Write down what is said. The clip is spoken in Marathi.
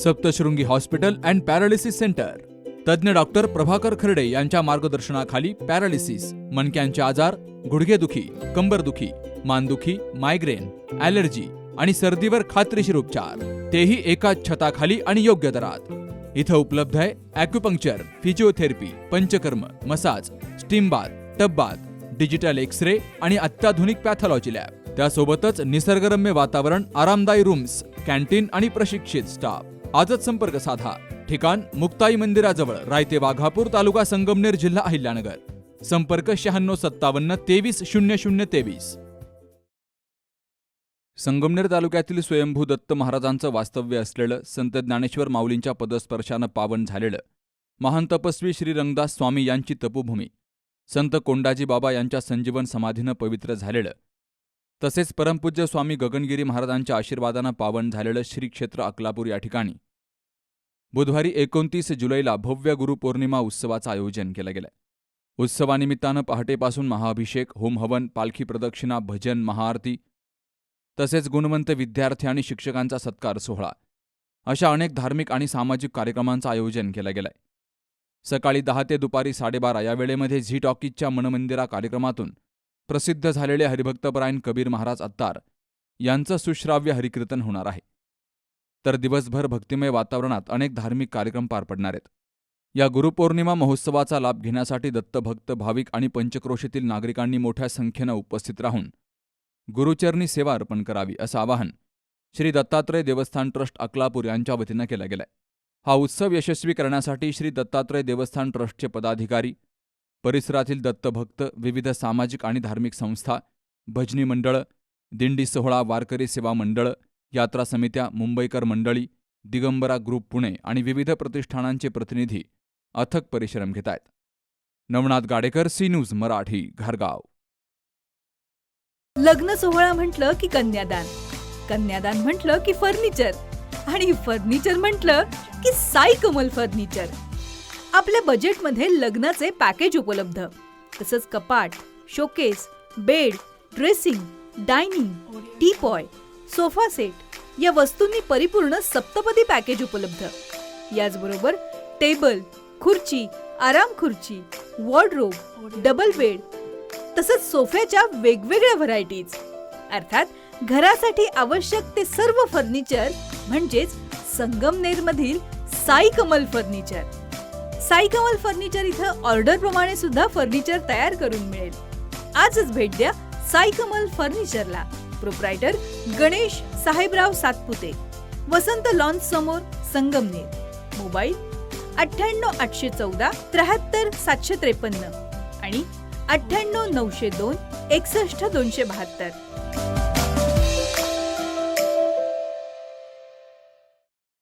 Saptashrungi hospital and paralysis centre. तज्ञ डॉक्टर प्रभाकर खर्डे यांच्या मार्गदर्शनाखाली पॅरालिसिस, मणक्यांचे आजार, गुडघेदुखी, कंबरदुखी, मानदुखी, मायग्रेन, ॲलर्जी आणि सर्दीवर खात्रीशीर उपचार, तेही एकाच छताखाली आणि योग्य दरात. इथं उपलब्ध आहे acupuncture, physiotherapy, panchakarma, massage, steam bath, tub bath, digital X-ray आणि अत्याधुनिक पॅथॉलॉजी लॅब. त्यासोबतच निसर्गरम्य वातावरण, आरामदायी रूम्स, कॅन्टीन आणि प्रशिक्षित स्टाफ. आजच संपर्क साधा. ठिकाण मुक्ताई मंदिराजवळ, रायते वाघापूर, तालुका संगमनेर, जिल्हा अहिल्यानगर. संपर्क 9657 230023. संगमनेर तालुक्यातील स्वयंभू दत्त महाराजांचं वास्तव्य असलेलं, संत ज्ञानेश्वर माऊलींच्या पदस्पर्शानं पावन झालेलं, महान तपस्वी श्री रंगदास स्वामी यांची तपोभूमी, संत कोंडाजी बाबा यांच्या संजीवन समाधीनं पवित्र झालेलं, तसेच परमपूज्य स्वामी गगनगिरी महाराजांच्या आशीर्वादानं पावन झालेलं श्री क्षेत्र अकलापूर या ठिकाणी बुधवारी 29 जुलैला भव्य गुरुपौर्णिमा उत्सवाचं आयोजन केलं गेलंय. उत्सवानिमित्तानं पहाटेपासून महाअभिषेक, होमहवन, पालखी प्रदक्षिणा, भजन, महाआरती तसेच गुणवंत विद्यार्थी आणि शिक्षकांचा सत्कार सोहळा अशा अनेक धार्मिक आणि सामाजिक कार्यक्रमांचं आयोजन केलं गेलंय. सकाळी 10 ते दुपारी 12:30 या वेळेमध्ये झी टॉकीजच्या मनमंदिरा कार्यक्रमातून प्रसिद्ध झालेले हरिभक्तपरायण कबीर महाराज अत्तार यांचं सुश्राव्य हरिकीर्तन होणार आहे. तर दिवसभर भक्तिमय वातावरणात अनेक धार्मिक कार्यक्रम पार पडणार आहेत. या गुरुपौर्णिमा महोत्सवाचा लाभ घेण्यासाठी दत्तभक्त, भाविक आणि पंचक्रोशीतील नागरिकांनी मोठ्या संख्येनं उपस्थित राहून गुरुचरणी सेवा अर्पण करावी असं आवाहन श्री दत्तात्रय देवस्थान ट्रस्ट अकलापूर यांच्या वतीनं केलं गेलंय. हा उत्सव यशस्वी करण्यासाठी श्री दत्तात्रय देवस्थान ट्रस्टचे पदाधिकारी, परिसरातील दत्तभक्त, विविध सामाजिक आणि धार्मिक संस्था, भजनी मंडळं, दिंडी सोहळा, वारकरी सेवा मंडळं, यात्रा समित्या, मुंबईकर मंडळी, दिगंबरा ग्रुप पुणे आणि विविध प्रतिष्ठानांचे प्रतिनिधी अथक परिश्रम घेत आहेत. नवनाथ गाडेकर, सी न्यूज मराठी, घारगाव. लग्न सोहळा म्हटलं की कन्यादान, कन्यादान म्हटलं की फर्निचर आणि फर्निचर म्हटलं की साई कमल फर्निचर. आपल्या बजेटमध्ये लग्नाचे पॅकेज उपलब्ध, तसंच कपाट, showcase, bed, dressing, dining, teapoy, sofa set या वस्तूंनी परिपूर्ण सप्तपदी पॅकेज उपलब्ध. याचबरोबर टेबल, खुर्ची, आराम खुर्ची, वॉर्डरोब, डबल बेड तसंच सोफ्याच्या वेगवेगळ्या व्हरायटीज. अर्थात घरासाठी आवश्यक ते सर्व फर्निचर म्हणजेच संगमनेरमधील साई कमल फर्निचर. साई कमल फर्निचर इथं ऑर्डर प्रमाणे सुद्धा फर्निचर तयार करून मिळेल. आजच भेट द्या साई कमल फर्निचरला. प्रोप्रायटर गणेश साहेबराव सातपुते, वसंत लॉन्स समोर, संगमनेर. मोबाईल 98 814 73 753 आणि 98 902 61 272.